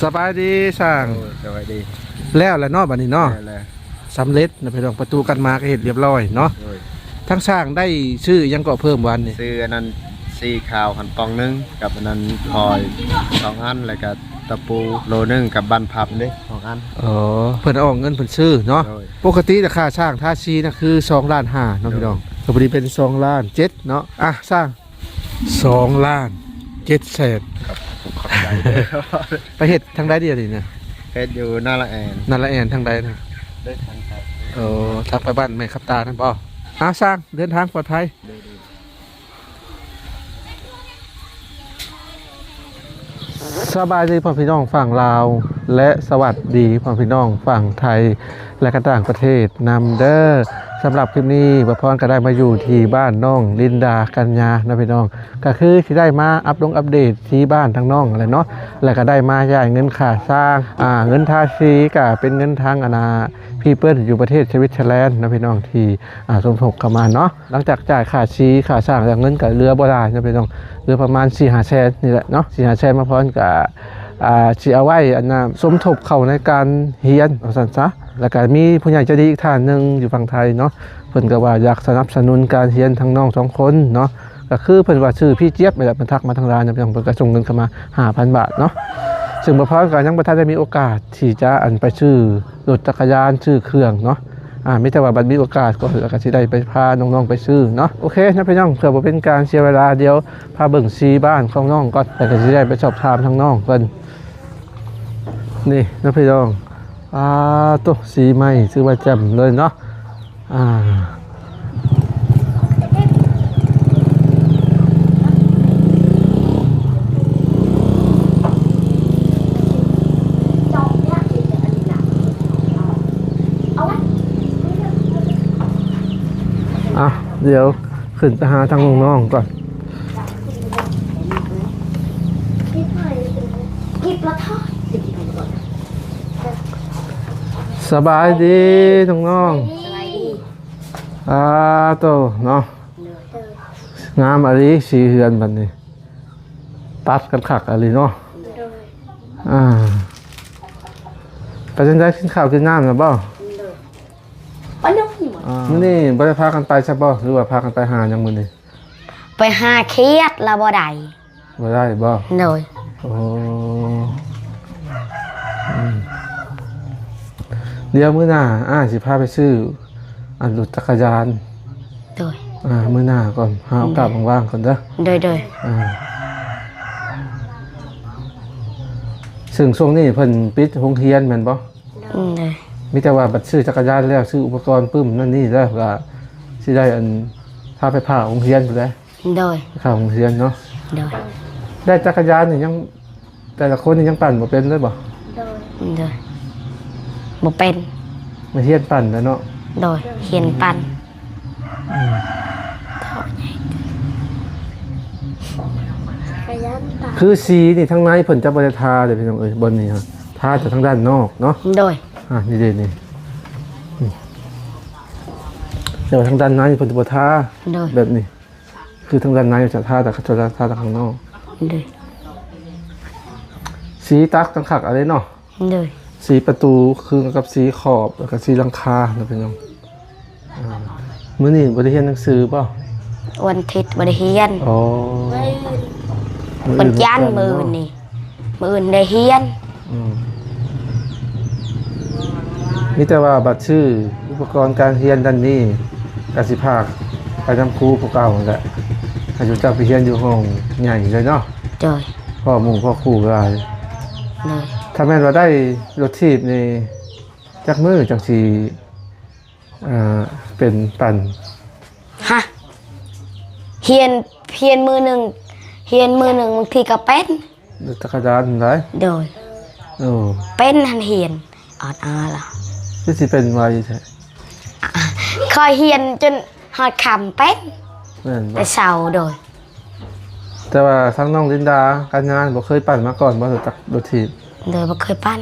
สบายดีสร้างสบายดีแล้วแหละเนาะบัดนี้เนาะสำเร็จนะพี่น้องประตูกันมาก็เห็นเรียบร้อยเนาะทั้งสร้างได้ชื่อยังก็เพิ่มวันนี่ซื้ออันนั้นซีข่าวหันปองนึงกับอันนั้นพลอย2 อันแล้วก็ตะปูโลนึงกับบันพับนี่2 อันเพิ่นเอาเงินเพิ่นซื้อเนาะปกติราคาสร้างท่าชีนะคือ2.5 ล้านเนาะพี่น้องก็พอดีเป็น2.7 ล้านเนาะสร้าง2.7 ล้านครับขอบใจไปเฮ็ดทางใดเดียวนี่นะเฮ็ดอยู่นาละแอนทางใดนะได้ทางครับทางไปบ้านแม่ขับตาท่านบ่สร้างเดินทางปลอดภัยสบายดีพ่อพี่น้องฝั่งลาวและสวัสดีพ่อพี่น้องฝั่งไทยและก็ต่างประเทศนำเด้อสำหรับคลิปนี้บ่พรก็ได้มาอยู่ที่บ้านน้องลินดากัญญานะพี่น้องก็คือที่ได้มาอัปเดตที่บ้านทางน้องอะไรเนาะแล้วก็ได้มาจ่ายเงินค่าสร้างเงินทาสีก็เป็นเงินทางพี่เปิ้ลอยู่ประเทศสวิตเซอร์แลนด์นะพี่น้องที่สมทบเข้ามาเนาะหลังจากจ่ายค่าสีค่าสร้างจากเงินกับเรือบ่ได้นะพี่น้องเรือประมาณ 4-5 แสนนี่แหละเนาะ 4-5 แสนมาพร้อมกับสิเอาไว้สมทบเข้าในการเรียนเอาซั่นซะแล้วก็มีผู้ใหญ่ใจดีอีกท่านนึงอยู่ฝั่งไทยเนาะเพิ่นก็ว่าอยากสนับสนุนการเรียนทั้งน้อง2 คนเนาะก็คือเพิ่นว่าชื่อพี่เจี๊ยบนี่แหละเพิ่นทักมาทางร้านนะพี่น้องเพิ่นก็ส่งเงินเข้ามา 5,000 บาทเนาะซึ่งบ่พร้อมก็ยังบ่ทันได้มีโอกาสที่จะไปซื้อรถจักรยานซื้อเครื่องเนาะไม่แต่ว่าบัดมีโอกาสก็สิได้ไปพาน้องๆไปซื้อเนาะโอเคนะพี่น้องเพื่อบ่เป็นการเสียเวลาเดี๋ยวพาเบิ่งซีบ้านของน้องก่อนแล้วก็สิได้ไปสอบถามทางน้องเพิ่นนี่นะพี่น้องตัวสีใหม่ซื้อว่าแจ่มเลยเนาะเดี๋ยวขึ้นไปหาทางน้องก่อนสบายดีน้องโตเนาะงามอะไรสีเฮือนบัดนี้ตัดกันขักอะไรเนาะไปจังได้กินข้าวกินน้ำนะบ่มื้อนี้บ่ได้พากันไปใช่บ่หรือว่าพากันไปหาจังมื้อนี้ไปหาเครียดแล้วบ่ได้บ่ได้บ่เลยเดี๋ยวมื้อหน้าสิพาไปซื้อรถจักรยานโดยมื้อหน้าก่อนหาโอกาสว่างๆก่อนเด้อโดยซึ่งช่วงนี้เพิ่นปิดโรงเรียนแม่นบ่มีแต่ว่าบัดซื้อจักรยานแล้วซื้ออุปกรณ์ปึ้มนั่นนี่แล้วก็สิได้พาไปพาโรงเรียนพุ่นแหละโดยเข้าโรงเรียนเนาะได้จักรยานนี่ยังแต่ละคนนี่ยังปั่นบ่เป็นเลยบ่โดยบ่เป็นมาเรียนปั่นแล้วเนาะโดยเรียนปั่นคือสีนี่ทั้งในเพิ่นจะบ่ได้ทาเด้พี่น้องบนนี่ฮะทาแต่ทางด้านนอกเนาะโดยนี่เด่นนี่แต่ว่าทางด้านในเพิ่นจะบ่ทาแบบนี้คือทางด้านในจะทาแต่เขาจะทาทางข้างนอกสีตักต่างหากอะไรเนาะสีประตูคือกับสีขอบแล้วก็สีหลังคานะพี่น้องมื้อนี้บ่ได้เรียนหนังสือป่ะวันอาทิตย์บ่ได้เรียนวันจันทร์มื้อนี่มื้อได้เรียนมีแต่ว่าบัตรชื่ออุปกรณ์การเรียนด้านนี้กสิภาคไปนำครูผู้เก่าแหละอายุจะไปเรียนอยู่ห้องใหญ่เลยเนาะพ่อหมู่พ่อครูก็ได้ถ้าแม่นว่าได้รถถีบในจักมือจังสีเป็นปั่นเฮียนมือหนึ่งบางทีก็เป็นจักรยานได้โดยเป็นหันเฮียนล่ะที่สิเป็นไว้ใช่คอยเฮียนจนหอดคำเป็นแต่เสาโดยแต่ว่าทั้งน้องลินดาการงานบ่เคยปั่นมาก่อนบ่จักรถถีบโดยบ่เคยปั่น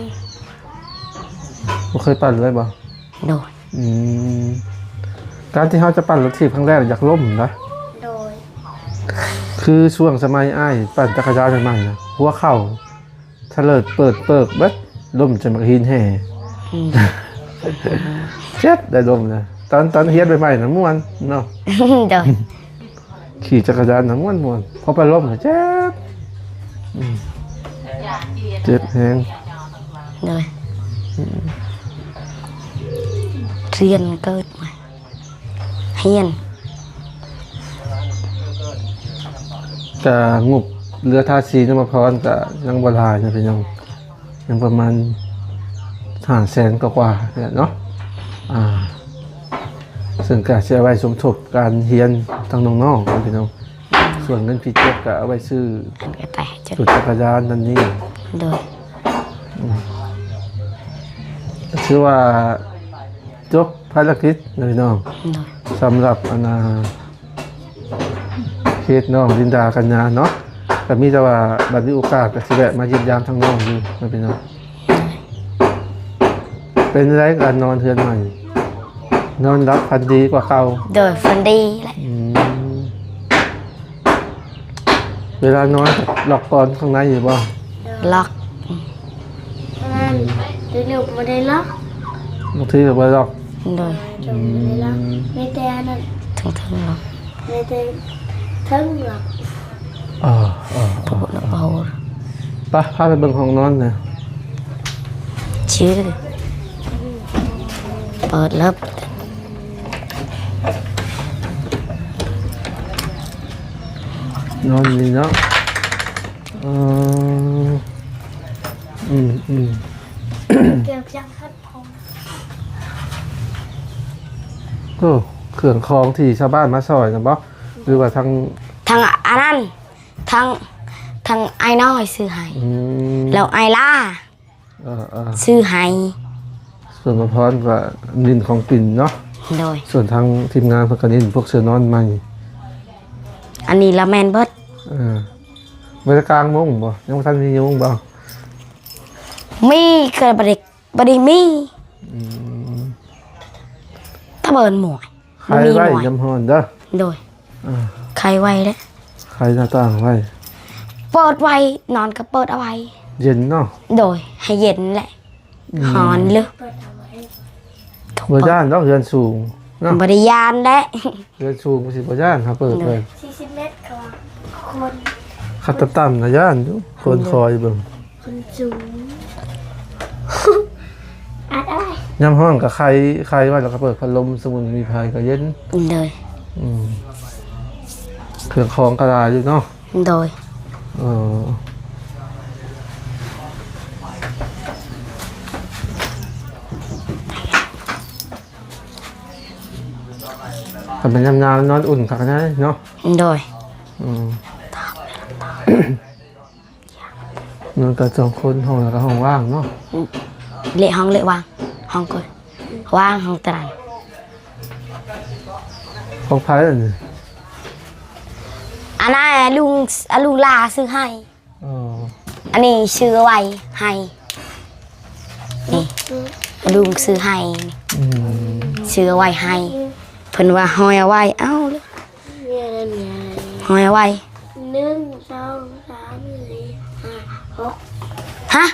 เลยบ่โดยการที่เขาจะปั่นรถถีบครั้งแรกอยากล้มนะโดย คือช่วงสมัยอ้ายปั่นจักรยานใหม่ๆนะหัวเข่า ทะเลิดเปิดเปิกเบิดล่มจะมาหินแห่ อืม เจ็ดได้ลมนะตอนเฮียนใหม่ๆนะม่วนเนาะ โดย ขี่จักรยานนะม่วนพอไปล่มนะเจ็บเจ็บแฮง โดยเรียนเกิดมาเฮียน แต่งบเรือทาสีน้ำมาพรกับยังบลายนะพี่น้องยังประมาณ500,000กว่าๆเนี่ยเนาะซึ่งก็จะเอาไว้สมทบการเรียนทางน้องๆนะพี่น้องส่วนเงินพี่เจ็บก็เอาไว้ซื้อ ก็แต่จน จุดจักรยานนั่นนี่ โดย ชื่อว่าจบภารกิจนะพี่น้อง โดย สำหรับเคสน้องลินดากัญญาเนาะแต่มีแต่ว่าบัดนี้โอกาสก็สิแวะมาเยี่ยมยามทางน้องอยู่นะพี่น้องเป็นไรการนอนเทือนใหม่นอนรับพันดีกว่าเก่า โดยฟันดีแหละ เวลานอนหลอกก่อนข้างในอยู่บ่ ล็อก เร็วๆมาได้ล็อก บางทีก็บ่หลอก โดย จบมาได้ล็อกไม่แต่นั่น ทั้งล็อก ไม่แต่ทั้งล็อก โผล่แล้วโผล่ ไปพาไปเบิ่งห้องนอนหน่อย ชื่อเปิดเลิบ นอนนี่เนาะเกี่ยวกับพัดพง โอ้เครื่องคองที่ชาวบ้านมาซอยนะบ่หรือว่าทาง ทางอันนั้นทางไอ้น้อยซื้อให้แล้วไอ้ล่าซื้อให้ ส่วนมาพรว่านินของปิ่นเนาะ โดย ส่วนทางทีมงานเพิ่นก็นินพวกเสือนอนใหม่ อันนี้ละแมนเบิด บรรยากลางมุ้งบ่ยังบ่ทันมีมุ้งบ่ มีเกิดบริมีตะเบินหมวย ใครไว้ยำฮอนเด้อ โดยใครไว้แล้ว ใครหน้าต่างไว้ เปิดไว้นอนก็เปิดเอาไว้ เย็นเนาะ โดยให้เย็นแหละหอนเลย เปิดเอาไว้ บ่ย่านเนาะเรือนสูงเนาะ บริยานและ เรือนสูงบ่สิบ่ย่านครับเปิดเลย 40 เมตรกว่าคน ขัดต่ำๆนะย่านอยู่คนคอยเบิ่ง คนสูงอัดอะไร ยามห้องก็ใครไว้แล้วก็เปิดพัดลมสมุนมีภัยก็เย็น โดย เครื่องของกระดาษอยู่เนาะ โดย ถ้าเป็นยามหนาวนอนอุ่นคักนะเนาะ โดย นอนกัน2คนห้องแล้วก็ห้องว่างเนาะ เละห้องเละวางห้องก่อนวางห้องตรัน ของไผอันนี้ อันนั้นลุงลาซื้อให้ อ๋อ อันนี้ซื้อไว้ให้นี่ลุงซื้อให้ซื้อไว้ให้เพิ่นว่าห้อยเอาไว้เอ้าเลย เนี่ยนั่นไง ห้อยเอาไว้ 1 2 3 4 5 6 ฮะ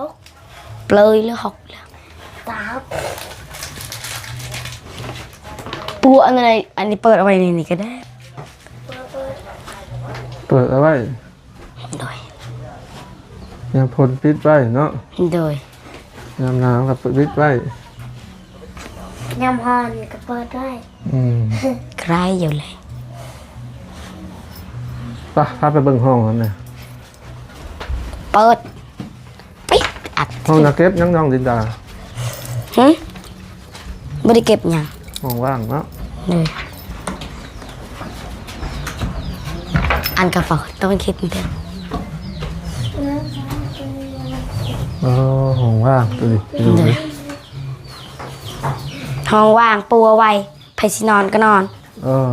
6 เปลยหรือหกแล้ว 3 ปูอันนี้เปิดเอาไว้ในนี่ก็ได้ เปิดเอาไว้ โดย ยามพลปิดไว้เนาะ โดย ยามหนาวก็ปิดไว้ ยำฮอนก็เปิดได้ ใครอยู่เลย พาไปเบิ่งห้องกันน่ะ เปิดปิดอัด ห้องนักเก็บยังน้องดินดา ไม่ได้เก็บหยัง ห้องว่างเนาะ เลยอันกระเป๋าต้องคิดเต็ม ห้องว่างตัวนี้ดูดิ ห้องว่างปูเอาไว้ไผสินอนก็นอน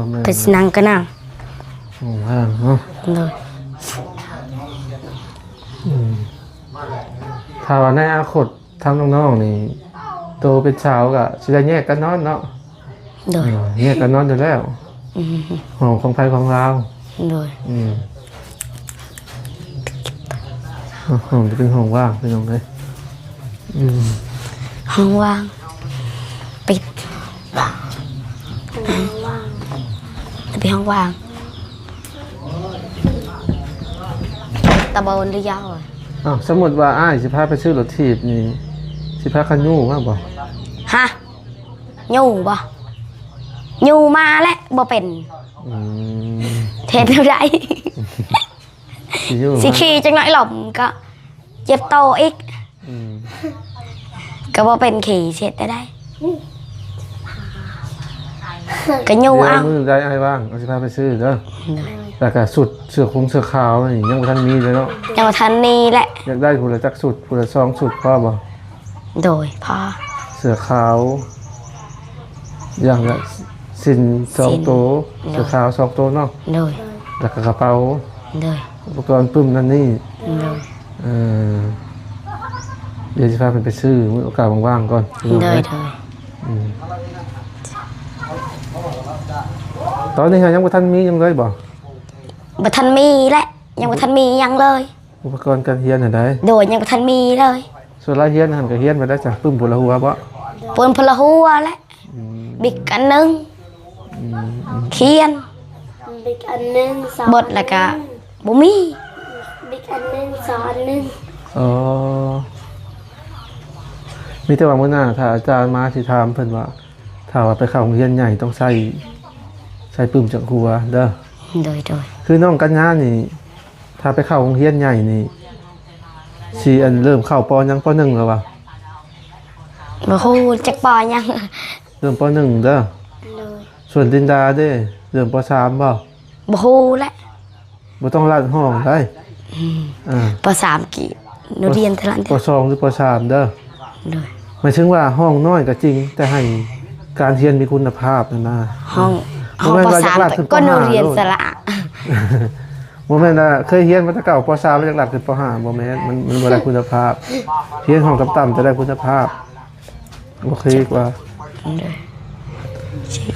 แม่ ไผสินั่งก็นั่ง ห้องว่างเนาะ เลย ถ้าว่าในอนาคตทางน้องๆนี่โตเป็นสาวก็สิได้แยกกันนอนเนาะ เลย แยกกันนอนอยู่แล้วห้องของไผของเรา เลย ห้องจะเป็นห้องว่างพี่น้องเลยห้องว่างปิดไปห้องว่างตะบนหรือยาวอ่ะ อ้าวสมมติว่าอ้ายสิพาไปซื้อรถถีบนี่สิพาคันยูว่าบ่ ฮะยูบ่ยูมาแล้วบ่เป็น อืม เทนเท่าไร สิยู สิขี่จังหน่อยหล่มก็เจ็บโตอีก อืม ก็บ่เป็นขี่เสร็จได้ก็ยู เดี๋ยว เอา มือได้อ้ายว่างเอาสิพาไปซื้อเด้อแล้วก็สุดเสื้อคงเสื้อขาวนี่ยังบ่ทันมีเลยเนาะ อย่างทันนี้แหละ อยากได้ผู้ละจักสุดผู้ละ2สุดพอบ่ โดยพอ เสื้อขาวอย่างละสิน2โตวเสื้อขาว2โตวเนาะ โดย แล้วก็กระเป๋า โดย อุปกรณ์ปึ้มนั่นนี่ โดย เออเดี๋ยวจะพาไปซื้อมื้อโอกาสว่างๆก่อน โดย อืมตอนนี้ยังบ่ทันมียังเลยบ่ บ่ทันมีแหละยังบ่ทันมีหยังเลย อุปกรณ์การเรียนน่ะได้ โดยยังบ่ทันมีเลย ส่วนรายเรียนหั่นก็เรียนไปได้จ้ะปึ้มบุละหัวบ่ ปนพลหัวแหละบิ๊กอันหนึงเขียน บิ๊กอันหนึงสอน บทแล้วก็บ่มี บิ๊กอันหนึงสอนอันหนึง อ๋อมีแต่ว่ามื้อหน้าถ้าอาจารย์มาสิถามเพิ่นว่าถ้าว่าไปเข้าโรงเรียนใหญ่ต้องใส่ปึ้มจากหัวเด้อ โดย คือน้องกัญญานี่ ถ้าไปเข้าโรงเรียนใหญ่นี่สิอันเริ่มเข้าปยังปหนึ่งแล้ววะ บ่ฮู้จักปอหยัง เริ่มปหนึ่งเด้อ เลย ส่วนดินดาเด้เริ่มปสามบ่ บ่ฮู้แหละ บ่ต้องลัดห้องได้อ่า ป3กี่หนูเรียนเท่านั้น ปสองหรือปสามเด้อ โดย หมายถึงว่าห้องน้อยก็จริง แต่ให้การเรียนมีคุณภาพนะนะ ห้องป บ่แม่นว่าจากหลักขึ้น 3ก็หนูเรียน ปห้า สระ บ่แม่นว่าเคยเรียนมาแต่เก่าปสามมาจากหลักขึ้นปห้าบ่แม่นมันบ่ได้คุณภาพเรียนห้องต่ำๆจะได้คุณภาพโอเคกว่า โดย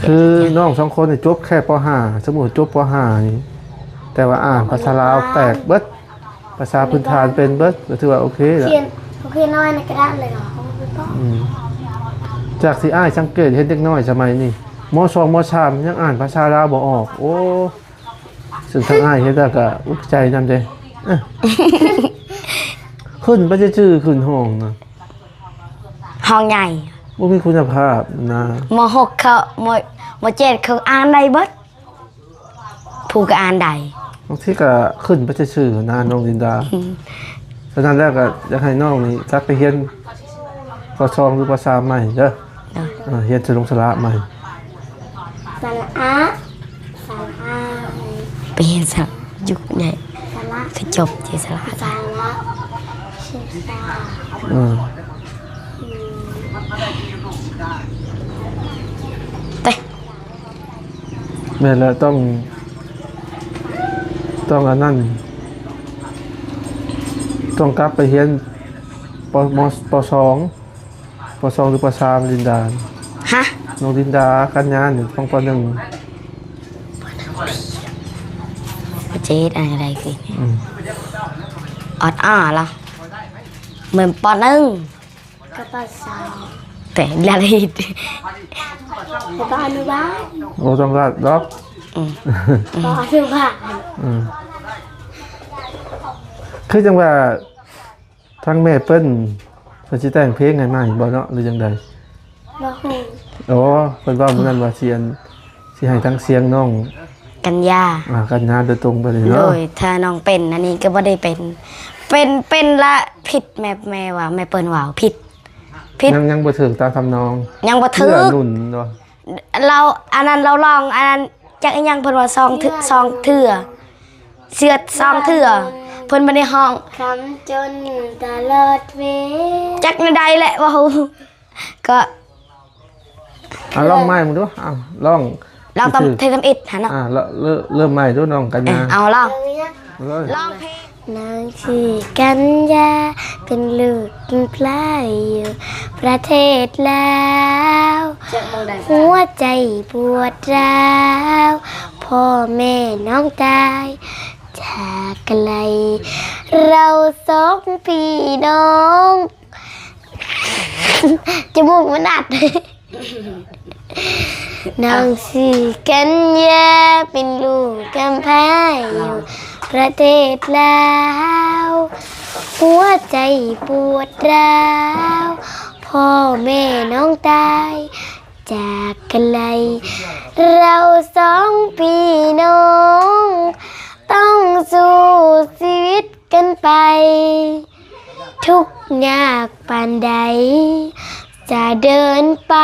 คือน้องสองคนเนี่ยจบแค่ป .5 สมมุติจบป .5 นี่แต่ว่าอ่านภาษาลาวแตกเบิดภาษาพื้นฐานเป็นเบิดก็ถือว่าโอเคแล้ว เขียนเขาเขียนน้อยในกระดานเลยเหรอเขาไม่ต้อง จากที่อ้ายสังเกตเห็นเด็กน้อยสมัยนี้ม .2 ม .3 ยังอ่านภาษาลาวบ่ออกโอ้ซึ่งทางอ้ายเฮ็ดแล้วก็อุกใจนำเด้ขึ้นบ่จะชื่อขึ้นห้องนะ ห้องใหญ่ บ่มีคุณภาพนะ ม6เขาม7เขาอ่านได้เบิดผู้ก็อ่านได้ บางทีก็ขึ้นบ่จะชื่อนะน้องดินดาฉะนั้นแล้วก็อยากให้น้องนี่กลับไปเรียนป .2 หรือป .3 ใหม่เด้อเรียนสลงสระใหม่ สระอะสระอา ไปเรียนสระยุคใหญ่ สระ คือจบที่สระ สระชื่อสระ เต้ แม่นแล้วต้องอันนั้นต้องกลับไปเรียนป .2 หรือป .3 ดินดา ฮะ น้องดินดากันยานอยู่ต้องป .1 เจ๊อะไรคือออดอ้อเหรอเหมือนป.1 กระเป๋าสาว แต่ละเอียด กระเป๋าอนุบาล โอ้ต้องรัดดอก กระเป๋าอนุบาล คือจังว่าทั้งแม่เปิ้นเพิ่นสิแต่งเพลงให้ใหม่บ่เนาะหรือจังใด บ่ฮู้ อ๋อเพิ่นว่ามื้อนั้นว่าสิให้ทั้งเสียงน้อง กันยา กันยาโดยตรงไปเลย โด เนาะ ยถ้าน้องเป็นอันนี้ก็บ่ได้เป็นละผิดแม่ว่าแม่เปิ้นว่าผิด ยังบ่ถึงตามทำนอง ยังบ่ถึ เพื่ ก อหนุนเนาะ เราอันนั้นเราลองอันนั้นจักอีหยังเพิ่นว่าซองเถื่อเสือซองเถื่อเพิ่นบ่ได้ห้อง คำจนตลอดเวลา จักในใดแหละว่าฮู้ก็ ลองใหม่มึงดูลอง เราต้องเททำอิฐหั่นเนาะ เริ่มใหม่ดูน้องกันยา เอาลอง เลย ลองเพลง นางชื่อกัญญาเป็นลูกพลายอยู่ประเทศลาวหัวใจปวดร้าวพ่อแม่น้องตายจากไกล เราสองพี่น้อง จมูกมันอัด นางสีกันยาเป็นลูกกำพร้าอยู่ประเทศลาวหัวใจปวดร้าวพ่อแม่น้องตายจากกันไกลเราสองพี่น้องต้องสู้ชีวิตกันไป ทุกข์ยากปานใด จะเดินไป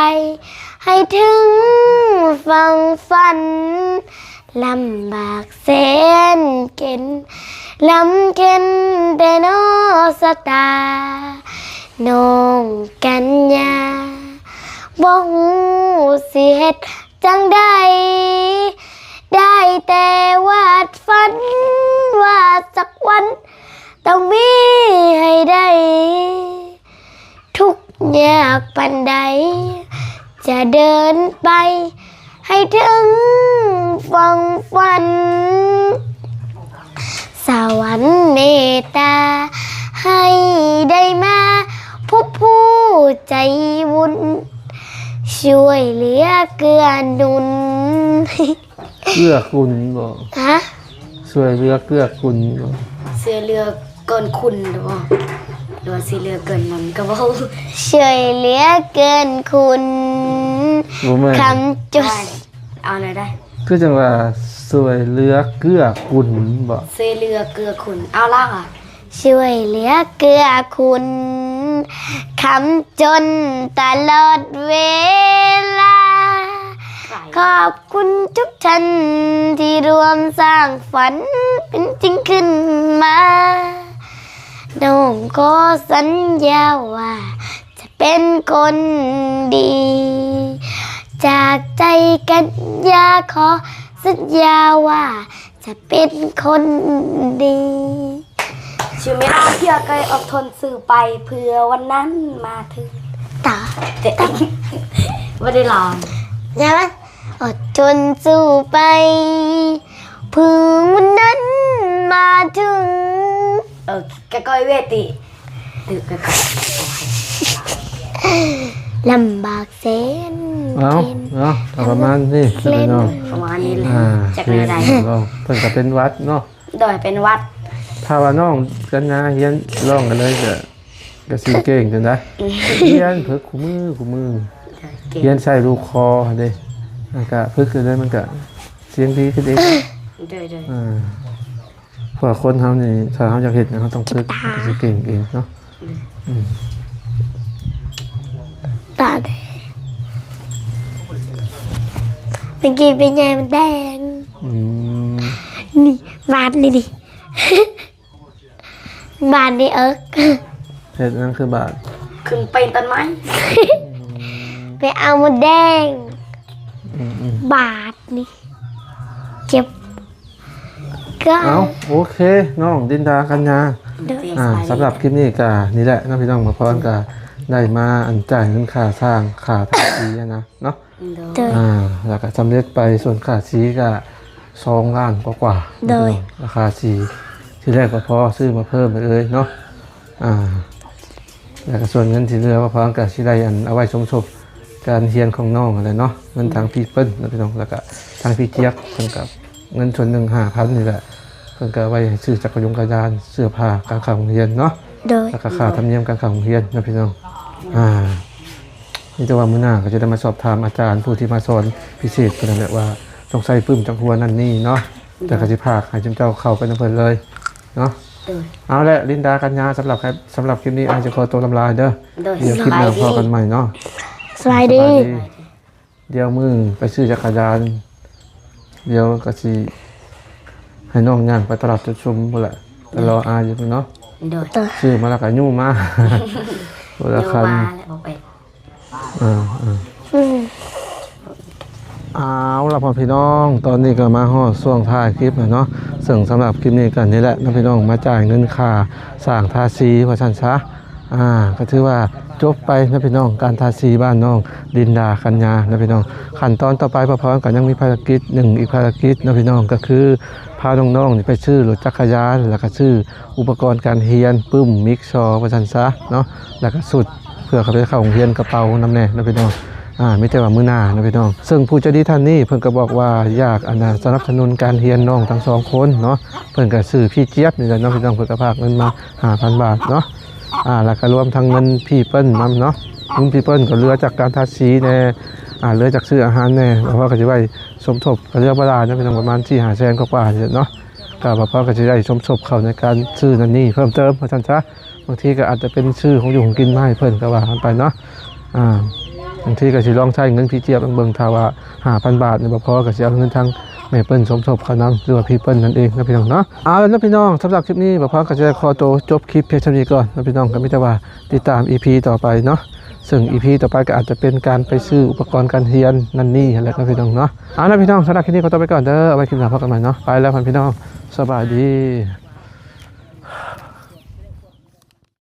ให้ถึงฝั่งฝันลำบากแสนเข็ญลำเข็นแต่นอสตาน้องกันยาบ่ฮู้สิเฮ็ดจังใดได้แต่วาดฝันว่าสักวันต้องมีให้ได้ทุกยากปานใดจะเดินไปให้ถึงฝั่งฝันสวรรค์เมตตาให้ได้มาพบผู้ใจบุญช่วยเหลือเกื้อหนุน เกื้อกูลบ่ ฮะ ช่วยเหลือเกื้อกูลบ่ เสื้อเรือเกินคุณหรือเปล่าหรือว่าสีเรือเกินมันก็บ่ ช่วยเหลือเกินคุณ บ่แม่น คำจุด เอาหน่อยได้ คือจังว่าช่วยเหลือเกื้อกูลบ่ เสื้อเรือเกลือคุณเอาล่างอ่ะ ช่วยเหลือเกื้อคุณคำจนตลอดเวลา ขอบคุณทุกท่านที่รวมสร้างฝันเป็นจริงขึ้นมาน้องก็สัญญาว่าจะเป็นคนดี จากใจกันยาขอสัญญาว่าจะเป็นคนดี ชื่อไม่น่าเชื่อเคยอดทนสื่อไปเพื่อวันนั้นมาถึง ต่อ แต่ ไม่ได้ลอง ใช่ไหมอดทนสู้ไปเพื่อวันนั้นมาถึง แกก้อยเวติดึกกัน ลำบากแสน เอา เข็ญ เนาะเอาประมาณนี้พี่น้อง ประมาณนี้เลย อ่า จาก คือ ไหน เราเพิ่นก็เป็นวัดเนาะ โดยเป็นวัด ถ้าว่าน้องกันนะเฮียนร้องกันเลยก็สิเก่งจังได๋เฮียนเพิ่นคู่มือ เก่ง เฮียนใส่ลูกคอเด้มันก็ฝึกขึ้นเลยมันก็เสียงดีขึ้นเอง โดย เพราะว่าคนเฮานี่ถ้าเฮาอยากเฮ็ดเนี่ยเฮาต้องฝึกมันก็สิเก่งเองเนาะ ตาแดงเมื่อกี้เป็นไงมันแดง อืม นี่บานนี่ดิ บานนี่เอิก เฮ็ดนั่นคือบาท ขึ้นเป็นต้นไม้ ไปเอามาแดง อืม บาทนี่เก็บก็ เอาโอเคน้องดินดากัญญาสำหรับคลิปนี้ก็นี่แหละน้องพี่น้องมาพร้อมกันได้มาอันจ่ายเงินค่าสร้างค่าทาสีอะนะเนาะ โดย แล้วก็สำเร็จไปส่วนค่าสีก็2 ล้านกว่าๆ โดย ราคาสีที่แรกก็พอซื้อมาเพิ่มไปเลยเนาะแล้วก็ส่วนเงินที่เหลือก็พร้อมกับสิได้อันเอาไว้สมทบการเรียนของน้องอะไรเนาะเงินทางพี่เปิ้ลนะพี่น้องแล้วก็ทางพี่เจี๊ยบเพิ่นกับเงินส่วนหนึ่ง5,000นี่แหละเพิ่นก็ไว้ซื้อจักรยานเสื้อผ้าการเข้าโรงเรียนเนาะ โดย แล้วก็ค่าธรรมเนียมการเข้าโรงเรียนนะพี่น้องนี่แต่ว่ามื้อหน้าก็จะได้มาสอบถามอาจารย์ผู้ที่มาสอนพิเศษเพิ่นนั่นแหละว่าต้องใส่ปึ้มจังหัวนั่นนี่เนาะแต่ก็สิพากให้เจ้าเข้าไปนำเพิ่นเลยเนาะ เอาละลินดากัญญาสำหรับคลิปนี้อาจจะขอตัวลำลายเด้อ โดย เดี๋ยวคลิปหน้าพอกันใหม่เนาะ สบายดี สบายดีเดี๋ยวมึงไปซื้อจักรยานเดี๋ยวก็สิให้น้องย่างไปตลาดจุดชุมพุ่นแหละแต่รออาอยู่เนาะ โดย ซื้อมาแล้วก็ยู่มา ตัวละคัน มาแล้วบอกไป อ่า อืม เอาล่ะพ่อพี่น้องตอนนี้ก็มาฮอดช่วงท้ายคลิปแล้วเนาะซึ่งสำหรับคลิปนี้กันนี่แหละน้องพี่น้องมาจ่ายเงินค่าสร้างทาสีว่าซั่นซะ ก็ถือว่าจบไปนะพี่น้องการทาสีบ้านน้องดินดากัญญานะพี่น้องขั้นตอนต่อไปพร้อมๆกันยังมีภารกิจหนึ่งอีกภารกิจนะพี่น้องก็คือพาน้องๆนี่ไปซื้อรถจักรยานแล้วก็ซื้ออุปกรณ์การเรียนปึ้มมิกซอว์ว่าซั่นซะเนาะแล้วก็สุดเพื่อเขาไปเข้าโรงเรียนกระเป๋านำแน่นะพี่น้องไม่ใช่ว่ามื้อหน้านะพี่น้องซึ่งผู้ใจดีท่านนี้เพิ่นก็บอกว่าอยากสนับสนุนการเรียนน้องทั้งสองคนเนาะเพิ่นก็ซื้อพี่เจี๊ยบนี่แหละเนาะพี่น้องเพิ่นก็พากเงินมา 5,000 บาทเนาะแล้วก็รวมทั้งเงินพี่เปิ้ลนำเนาะเงินพี่เปิ้ลก็เหลือจากการทาสีแน่เหลือจากซื้ออาหารแน่เพราะว่าก็สิไว้สมทบก็เรียกว่าลานะพี่น้องประมาณ4-5แสนกว่าๆเนาะก็พ่อก็สิได้สมทบเข้าในการซื้อนั่นนี่เพิ่มเติมว่าซั่นซะบางทีก็อาจจะเป็นชื่อของอยู่ของกินมาให้เพิ่นก็ว่ากันไปเนาะบางทีก็สิลองใช้เงินพี่เจี๊ยบเบิ่งถ้าว่า 5,000 บาทนี่บ่พอก็สิเอาเงินทางแม่เปิ้ลสมทบเขานำหรือว่าพี่เปิ้ลนั่นเองนะพี่น้องเนาะเอาแล้วนะพี่น้องสำหรับคลิปนี้บ่พอก็จะขอตัวจบคลิปเพียงเท่านี้ก่อนนะพี่น้องก็มีแต่ว่าติดตาม EP ต่อไปเนาะซึ่ง EP ต่อไปก็อาจจะเป็นการไปซื้ออุปกรณ์การเรียนนั่นนี่อะไรนะพี่น้องเนาะเอาละพี่น้องสำหรับคลิปนี้ขอตัวไปก่อนเด้อเอาไว้คลิปหน้าพบกันใหม่เนาะไปแล้วพี่น้องสบายดี